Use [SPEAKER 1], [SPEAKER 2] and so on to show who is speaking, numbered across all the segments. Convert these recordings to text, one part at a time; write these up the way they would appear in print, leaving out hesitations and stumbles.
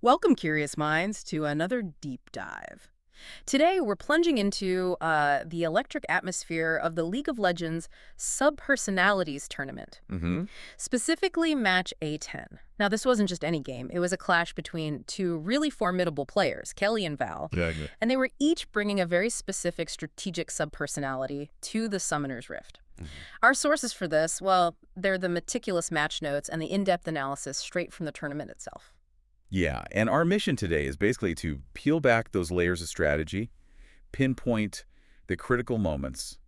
[SPEAKER 1] Welcome, curious minds, to another deep dive. Today, we're plunging into the electric atmosphere of the League of Legends Subpersonalities tournament,
[SPEAKER 2] Mm-hmm.
[SPEAKER 1] specifically match A10. Now, this wasn't just any game. It was a clash between two really formidable players, Kelly and Val,
[SPEAKER 2] Exactly.
[SPEAKER 1] and they were each bringing a very specific strategic subpersonality to the Summoner's Rift. Our sources for this, well, they're the meticulous match notes and the in-depth analysis straight from the tournament itself.
[SPEAKER 2] Yeah, and our mission today is basically to peel back those layers of strategy, pinpoint the critical moments,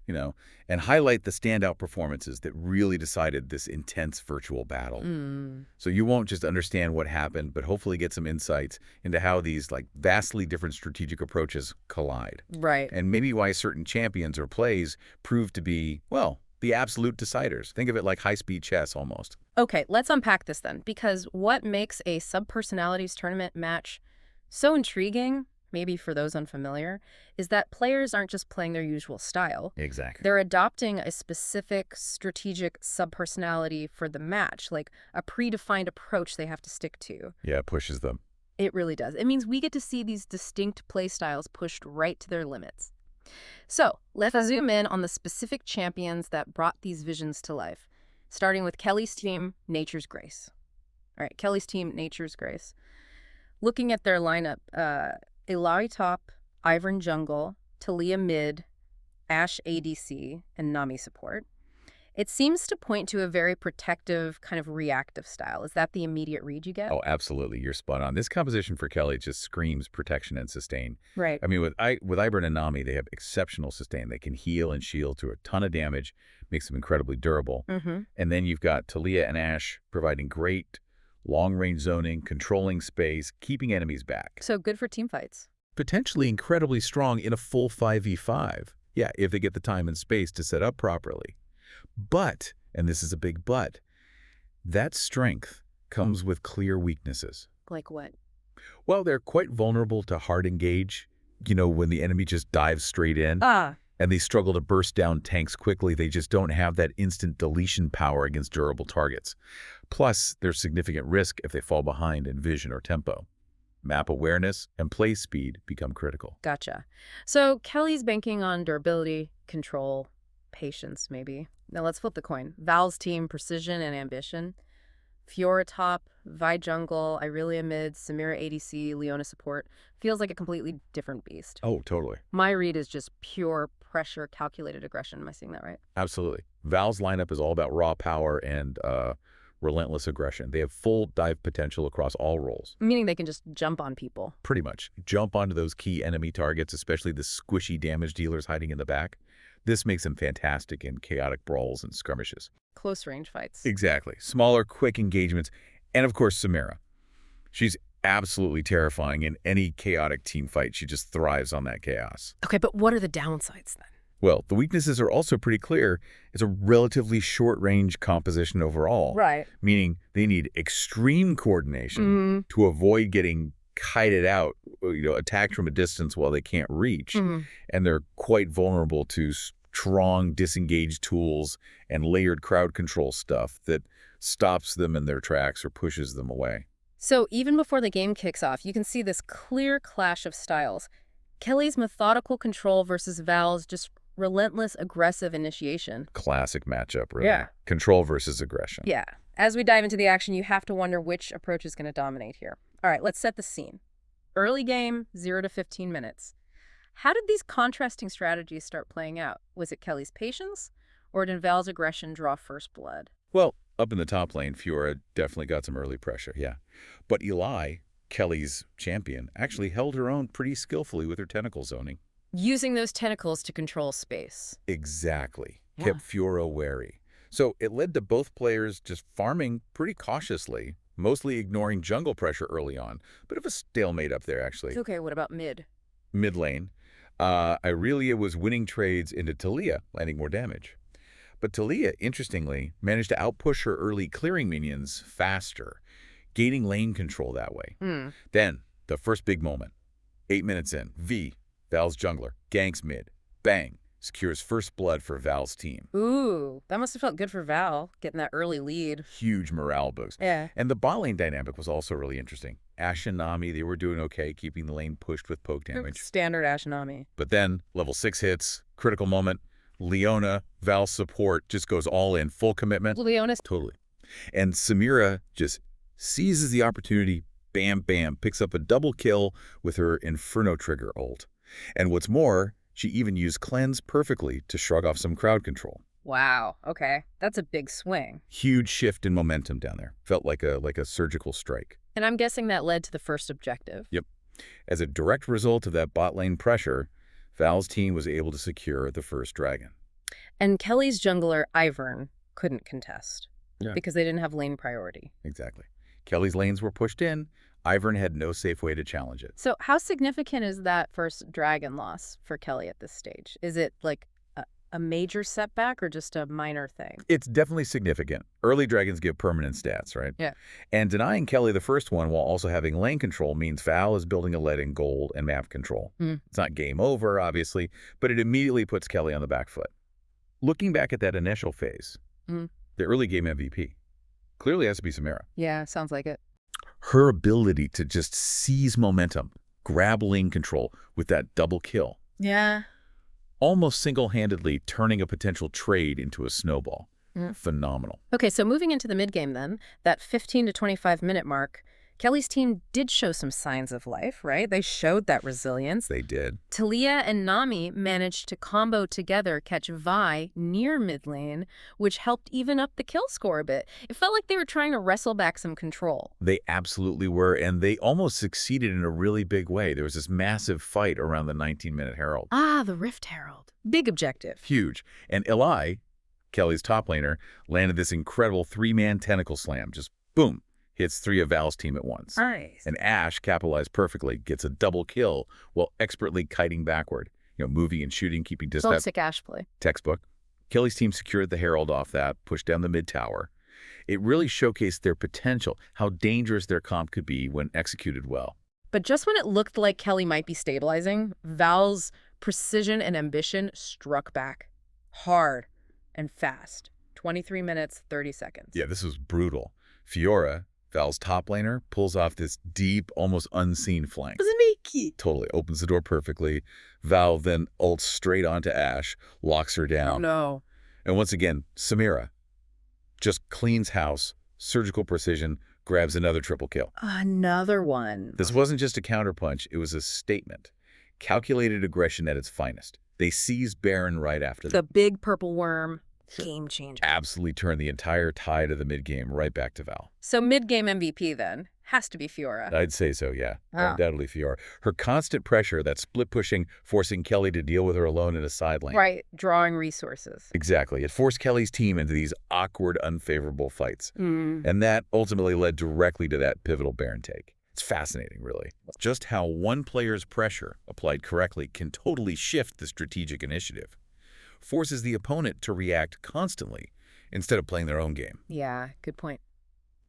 [SPEAKER 2] and highlight the standout performances that really decided this intense virtual battle.
[SPEAKER 1] Mm.
[SPEAKER 2] So you won't just understand what happened, but hopefully get some insights into how these vastly different strategic approaches collide.
[SPEAKER 1] Right.
[SPEAKER 2] And maybe why certain champions or plays prove to be, well, the absolute deciders. Think of it like high-speed chess almost.
[SPEAKER 1] Okay, let's unpack this then, because what makes a subpersonalities tournament match so intriguing, maybe for those unfamiliar, is that players aren't just playing their usual style.
[SPEAKER 2] Exactly.
[SPEAKER 1] They're adopting a specific strategic subpersonality for the match, like a predefined approach they have to stick to.
[SPEAKER 2] Yeah, it pushes them.
[SPEAKER 1] It really does. It means we get to see these distinct play styles pushed right to their limits. So, let's zoom in on the specific champions that brought these visions to life, starting with Kelly's team, Nature's Grace. All right, Kelly's team, Nature's Grace. Looking at their lineup, Illaoi top, Ivern jungle, Taliyah mid, Ashe ADC, and Nami support. It seems to point to a very protective, kind of reactive style. Is that the immediate read you get?
[SPEAKER 2] Oh, absolutely. You're spot on. This composition for Kelly just screams protection and sustain.
[SPEAKER 1] Right.
[SPEAKER 2] I mean, with Ivern and Nami, they have exceptional sustain. They can heal and shield to a ton of damage, makes them incredibly durable.
[SPEAKER 1] Mm-hmm.
[SPEAKER 2] And then you've got Taliyah and Ashe providing great long-range zoning, controlling space, keeping enemies back.
[SPEAKER 1] So good for team fights.
[SPEAKER 2] Potentially incredibly strong in a full 5v5. Yeah, if they get the time and space to set up properly. But, and this is a big but, that strength comes with clear weaknesses.
[SPEAKER 1] Like what?
[SPEAKER 2] Well, they're quite vulnerable to hard engage, when the enemy just dives straight in. And they struggle to burst down tanks quickly. They just don't have that instant deletion power against durable targets. Plus, there's significant risk if they fall behind in vision or tempo. Map awareness and play speed become critical.
[SPEAKER 1] Gotcha. So Kelly's banking on durability, control, patience, maybe. Now let's flip the coin. Val's team, precision and ambition. Fiora top, Vi jungle, Irelia mid, Samira ADC, Leona support. Feels like a completely different beast.
[SPEAKER 2] Oh, totally.
[SPEAKER 1] My read is just pure pressure, calculated aggression. Am I seeing that right?
[SPEAKER 2] Absolutely. Val's lineup is all about raw power and relentless aggression. They have full dive potential across all roles.
[SPEAKER 1] Meaning they can just jump on people.
[SPEAKER 2] Pretty much. Jump onto those key enemy targets, especially the squishy damage dealers hiding in the back. This makes them fantastic in chaotic brawls and skirmishes.
[SPEAKER 1] Close range fights.
[SPEAKER 2] Exactly. Smaller, quick engagements. And of course, Samira. She's absolutely terrifying in any chaotic team fight. She just thrives on that chaos.
[SPEAKER 1] Okay, but what are the downsides then?
[SPEAKER 2] Well, the weaknesses are also pretty clear. It's a relatively short-range composition overall.
[SPEAKER 1] Right.
[SPEAKER 2] Meaning they need extreme coordination to avoid getting kited out, attacked from a distance while they can't reach. And they're quite vulnerable to strong disengaged tools and layered crowd control stuff that stops them in their tracks or pushes them away.
[SPEAKER 1] So even before the game kicks off, you can see this clear clash of styles. Kelly's methodical control versus Val's just relentless aggressive initiation.
[SPEAKER 2] Classic matchup, really.
[SPEAKER 1] Yeah.
[SPEAKER 2] Control versus aggression.
[SPEAKER 1] Yeah. As we dive into the action, you have to wonder which approach is going to dominate here. All right, let's set the scene. Early game, 0 to 15 minutes. How did these contrasting strategies start playing out? Was it Kelly's patience, or did Val's aggression draw first blood?
[SPEAKER 2] Well, up in the top lane, Fiora definitely got some early pressure, yeah. But Illaoi, Kelly's champion, actually held her own pretty skillfully with her tentacle zoning.
[SPEAKER 1] Using those tentacles to control space.
[SPEAKER 2] Exactly.
[SPEAKER 1] Yeah.
[SPEAKER 2] Kept Fiora wary. So it led to both players just farming pretty cautiously, mostly ignoring jungle pressure early on. Bit of a stalemate up there, actually.
[SPEAKER 1] Okay, what about mid?
[SPEAKER 2] Mid lane, Irelia was winning trades into Taliyah, landing more damage. But Taliyah, interestingly, managed to outpush her early clearing minions faster, gaining lane control that way. Then, the first big moment. 8 minutes in, V, Val's jungler, ganks mid, bang, secures first blood for Val's team.
[SPEAKER 1] Ooh, that must have felt good for Val, getting that early lead.
[SPEAKER 2] Huge morale boost.
[SPEAKER 1] Yeah.
[SPEAKER 2] And the bot lane dynamic was also really interesting. Ashe and Nami, they were doing okay, keeping the lane pushed with poke damage.
[SPEAKER 1] Standard Ashe and Nami.
[SPEAKER 2] But then, level 6 hits, critical moment, Leona, Val's support, just goes all in, full commitment.
[SPEAKER 1] Leona's
[SPEAKER 2] Totally. And Samira just seizes the opportunity, bam, bam, picks up a double kill with her Inferno trigger ult. And what's more, she even used Cleanse perfectly to shrug off some crowd control.
[SPEAKER 1] Wow, okay. That's a big swing.
[SPEAKER 2] Huge shift in momentum down there. Felt like a surgical strike.
[SPEAKER 1] And I'm guessing that led to the first objective.
[SPEAKER 2] Yep. As a direct result of that bot lane pressure, Val's team was able to secure the first dragon.
[SPEAKER 1] And Kelly's jungler, Ivern, couldn't contest.
[SPEAKER 2] Yeah.
[SPEAKER 1] Because they didn't have lane priority.
[SPEAKER 2] Exactly. Kelly's lanes were pushed in. Ivern had no safe way to challenge it.
[SPEAKER 1] So how significant is that first dragon loss for Kelly at this stage? Is it like a major setback or just a minor thing?
[SPEAKER 2] It's definitely significant. Early dragons give permanent stats, right?
[SPEAKER 1] Yeah.
[SPEAKER 2] And denying Kelly the first one while also having lane control means Val is building a lead in gold and map control. It's not game over, obviously, but it immediately puts Kelly on the back foot. Looking back at that initial phase, the early game MVP clearly has to be Samira.
[SPEAKER 1] Yeah, sounds like it.
[SPEAKER 2] Her ability to just seize momentum, grab lane control with that double kill.
[SPEAKER 1] Yeah.
[SPEAKER 2] Almost single-handedly turning a potential trade into a snowball. Phenomenal.
[SPEAKER 1] Okay, so moving into the mid-game then, that 15 to 25-minute mark, Kelly's team did show some signs of life, right? They showed that resilience.
[SPEAKER 2] They did.
[SPEAKER 1] Taliyah and Nami managed to combo together, catch Vi near mid lane, which helped even up the kill score a bit. It felt like they were trying to wrestle back some control.
[SPEAKER 2] They absolutely were, and they almost succeeded in a really big way. There was this massive fight around the 19-minute Herald.
[SPEAKER 1] Ah, the Rift Herald. Big objective.
[SPEAKER 2] Huge. And Illaoi, Kelly's top laner, landed this incredible 3-man tentacle slam. Just boom. Hits 3 of Val's team at once.
[SPEAKER 1] Nice.
[SPEAKER 2] And Ashe capitalized perfectly, gets a double kill while expertly kiting backward. Moving and shooting, keeping distance.
[SPEAKER 1] Classic Ashe play.
[SPEAKER 2] Textbook. Kelly's team secured the Herald off that, pushed down the mid tower. It really showcased their potential, how dangerous their comp could be when executed well.
[SPEAKER 1] But just when it looked like Kelly might be stabilizing, Val's precision and ambition struck back. Hard and fast. 23 minutes, 30 seconds.
[SPEAKER 2] Yeah, this was brutal. Fiora, Val's top laner, pulls off this deep, almost unseen flank. Totally. Opens the door perfectly. Val then ults straight onto Ashe, locks her down.
[SPEAKER 1] Oh, no.
[SPEAKER 2] And once again, Samira just cleans house, surgical precision, grabs another triple kill.
[SPEAKER 1] Another one.
[SPEAKER 2] This wasn't just a counterpunch. It was a statement. Calculated aggression at its finest. They seized Baron right after that.
[SPEAKER 1] The big purple worm. Game changer.
[SPEAKER 2] Absolutely turned the entire tide of the mid-game right back to Val.
[SPEAKER 1] So mid-game MVP then has to be Fiora.
[SPEAKER 2] I'd say so, yeah.
[SPEAKER 1] Oh.
[SPEAKER 2] Undoubtedly Fiora. Her constant pressure, that split pushing, forcing Kelly to deal with her alone in a side lane.
[SPEAKER 1] Right, drawing resources.
[SPEAKER 2] Exactly. It forced Kelly's team into these awkward, unfavorable fights. And that ultimately led directly to that pivotal Baron take. It's fascinating, really. Just how one player's pressure, applied correctly, can totally shift the strategic initiative. Forces the opponent to react constantly instead of playing their own game.
[SPEAKER 1] Yeah, good point.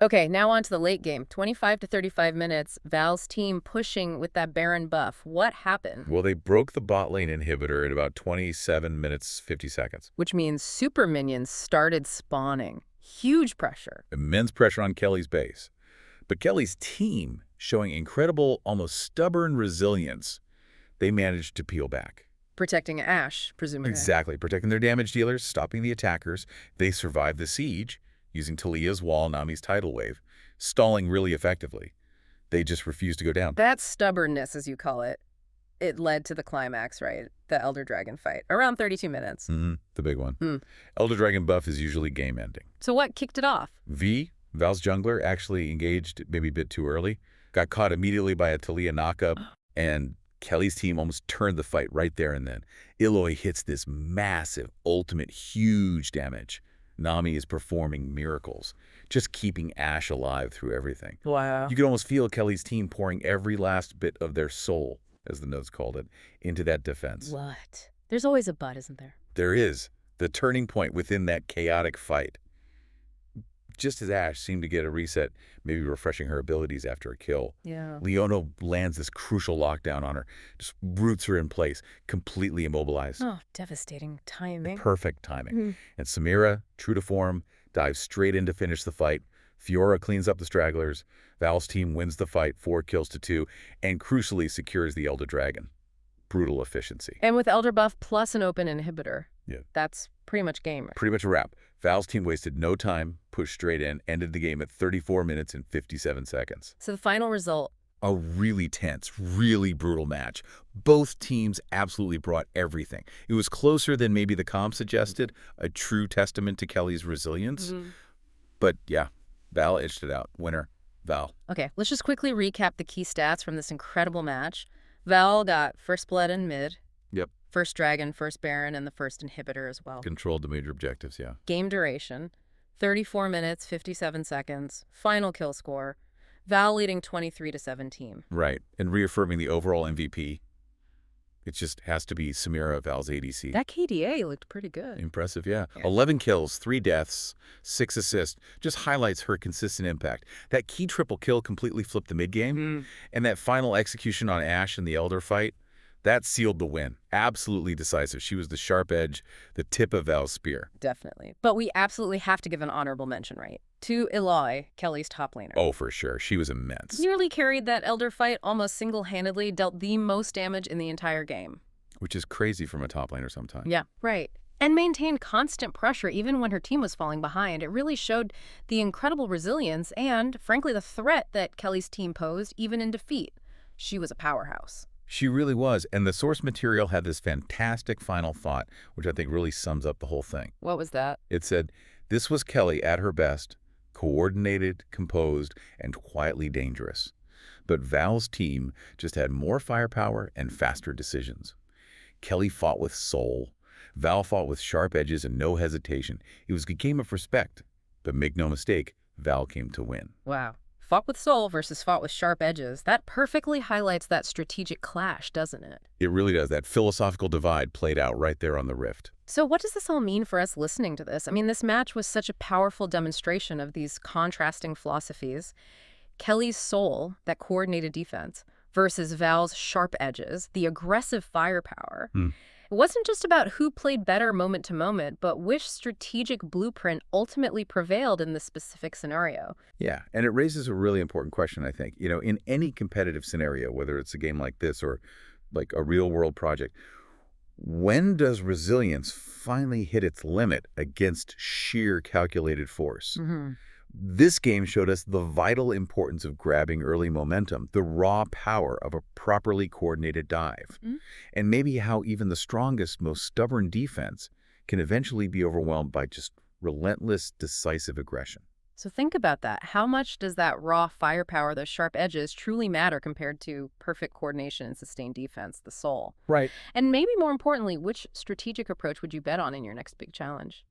[SPEAKER 1] Okay, now on to the late game. 25 to 35 minutes, Val's team pushing with that Baron buff. What happened?
[SPEAKER 2] Well, they broke the bot lane inhibitor at about 27 minutes, 50 seconds.
[SPEAKER 1] Which means super minions started spawning. Huge pressure.
[SPEAKER 2] Immense pressure on Kelly's base. But Kelly's team, showing incredible, almost stubborn resilience, they managed to peel back.
[SPEAKER 1] Protecting Ashe, presumably.
[SPEAKER 2] Exactly. Protecting their damage dealers, stopping the attackers. They survived the siege, using Taliyah's wall, Nami's tidal wave, stalling really effectively. They just refused to go down.
[SPEAKER 1] That stubbornness, as you call it, it led to the climax, right? The Elder Dragon fight. Around 32 minutes.
[SPEAKER 2] The big one. Elder Dragon buff is usually game ending.
[SPEAKER 1] So what kicked it off?
[SPEAKER 2] Val's jungler, actually engaged maybe a bit too early. Got caught immediately by a Taliyah knockup, and Kelly's team almost turned the fight right there and then. Illaoi hits this massive, ultimate, huge damage. Nami is performing miracles, just keeping Ashe alive through everything.
[SPEAKER 1] Wow.
[SPEAKER 2] You could almost feel Kelly's team pouring every last bit of their soul, as the notes called it, into that defense.
[SPEAKER 1] What? There's always a but, isn't there?
[SPEAKER 2] There is. The turning point within that chaotic fight. Just as Ashe seemed to get a reset, maybe refreshing her abilities after a kill,
[SPEAKER 1] Yeah.
[SPEAKER 2] Leona lands this crucial lockdown on her, just roots her in place, completely immobilized.
[SPEAKER 1] Oh, devastating timing.
[SPEAKER 2] Perfect timing. And Samira, true to form, dives straight in to finish the fight, Fiora cleans up the stragglers, Val's team wins the fight 4 kills to 2, and crucially secures the Elder Dragon. Brutal efficiency.
[SPEAKER 1] And with Elder Buff plus an open inhibitor,
[SPEAKER 2] Yeah.
[SPEAKER 1] that's pretty much game.
[SPEAKER 2] Pretty much a wrap. Val's team wasted no time, pushed straight in, ended the game at 34 minutes and 57 seconds.
[SPEAKER 1] So the final result,
[SPEAKER 2] A really tense, really brutal match. Both teams absolutely brought everything. It was closer than maybe the comp suggested, a true testament to Kelly's resilience. But yeah, Val edged it out. Winner, Val.
[SPEAKER 1] Okay, let's just quickly recap the key stats from this incredible match. Val got first blood in mid.
[SPEAKER 2] Yep.
[SPEAKER 1] First dragon, first baron, and the first inhibitor as well.
[SPEAKER 2] Controlled the major objectives, yeah.
[SPEAKER 1] Game duration, 34 minutes, 57 seconds. Final kill score, Val leading 23-17.
[SPEAKER 2] Right. And reaffirming the overall MVP, it just has to be Samira, Val's ADC.
[SPEAKER 1] That KDA looked pretty good.
[SPEAKER 2] Impressive, yeah. 11 kills, 3 deaths, 6 assists. Just highlights her consistent impact. That key triple kill completely flipped the mid-game. And that final execution on Ashe in the Elder fight, that sealed the win. Absolutely decisive. She was the sharp edge, the tip of Val's spear.
[SPEAKER 1] Definitely. But we absolutely have to give an honorable mention, right? To Illaoi, Kelly's top laner.
[SPEAKER 2] Oh, for sure. She was immense.
[SPEAKER 1] Nearly carried that Elder fight almost single-handedly, dealt the most damage in the entire game.
[SPEAKER 2] Which is crazy from a top laner sometimes.
[SPEAKER 1] Yeah, right. And maintained constant pressure even when her team was falling behind. It really showed the incredible resilience and, frankly, the threat that Kelly's team posed even in defeat. She was a powerhouse.
[SPEAKER 2] She really was. And the source material had this fantastic final thought, which I think really sums up the whole thing.
[SPEAKER 1] What was that?
[SPEAKER 2] It said, "This was Kelly at her best, coordinated, composed, and quietly dangerous. But Val's team just had more firepower and faster decisions. Kelly fought with soul. Val fought with sharp edges and no hesitation. It was a game of respect. But make no mistake, Val came to win."
[SPEAKER 1] Wow. Fought with soul versus fought with sharp edges. That perfectly highlights that strategic clash, doesn't it?
[SPEAKER 2] It really does. That philosophical divide played out right there on the Rift.
[SPEAKER 1] So what does this all mean for us listening to this? I mean, this match was such a powerful demonstration of these contrasting philosophies. Kelly's soul, that coordinated defense, versus Val's sharp edges, the aggressive firepower. It wasn't just about who played better moment to moment, but which strategic blueprint ultimately prevailed in this specific scenario.
[SPEAKER 2] Yeah, and it raises a really important question, I think. You know, in any competitive scenario, whether it's a game like this or like a real-world project, when does resilience finally hit its limit against sheer calculated force? This game showed us the vital importance of grabbing early momentum, the raw power of a properly coordinated dive, and maybe how even the strongest, most stubborn defense can eventually be overwhelmed by just relentless, decisive aggression.
[SPEAKER 1] So think about that. How much does that raw firepower, those sharp edges, truly matter compared to perfect coordination and sustained defense, the soul?
[SPEAKER 2] Right.
[SPEAKER 1] And maybe more importantly, which strategic approach would you bet on in your next big challenge?